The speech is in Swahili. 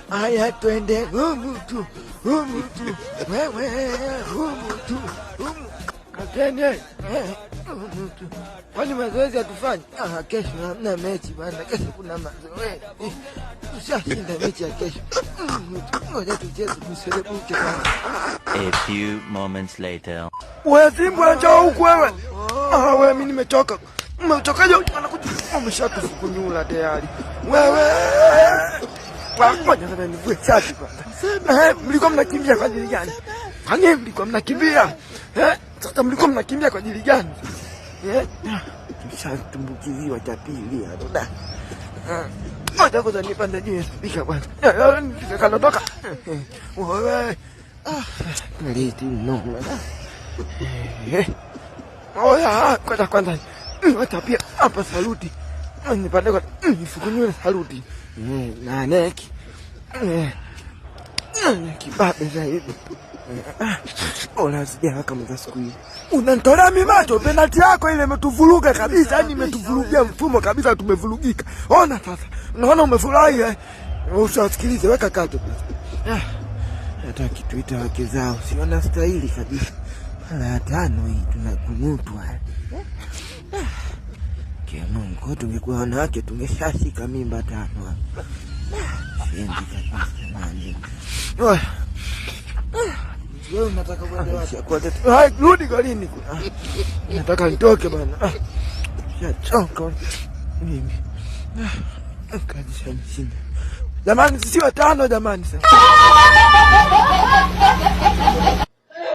Haya twende humu tu. Wewe humu tu. Katene. Kwani mazoezi hatufanye? Kesho hamna mechi bwana. Kesho kuna mazoezi. Tushashinda mechi ya kesho. Ngoja tucheze mselebuke bwana. A few moments later. Wewe Simba njoo huku wewe. Wewe mimi nimechoka. Umetokaje anakuja? Umeshatufukunyula tayari. Wewe. Ngoja sasa nivue shati bwana. Mlikuwa mnakimbia kwa ajili gani? Kwani mlikuwa mnakimbia? Sasa mlikuwa mnakimbia kwa ajili gani? Tumbukiziwa cha pili hapo da. Ngoja kwanza nipande juu spika bwana. Nikaondoka. Wewe. Naliti mnoma da. Oya, kwanza. Wacha pia hapa saluti. Nipande kwa nifukunywe saluti. Na neki. Kibabe zaidi. Ola sija kama za siku hii. Unanitolea mimi macho, penalty yako ile imetuvuruga kabisa, yani imetuvurugia mfumo kabisa, tumevurugika. Ona sasa. Unaona umefurahi eh? Usiwasikilize, weka kato. Hata kituita wake zao, siona stahili kabisa. Mara tano hii tunakungutwa. Mungu, tungekuwa wanawake tungeshashika mimba 5. Siendi kabisa nani. Wewe unataka kwenda wapi? Hai, rudi golini. Nataka nitoke bwana. Shachoka mimi. Kazi sana. Jamani sisi 5 jamani sasa.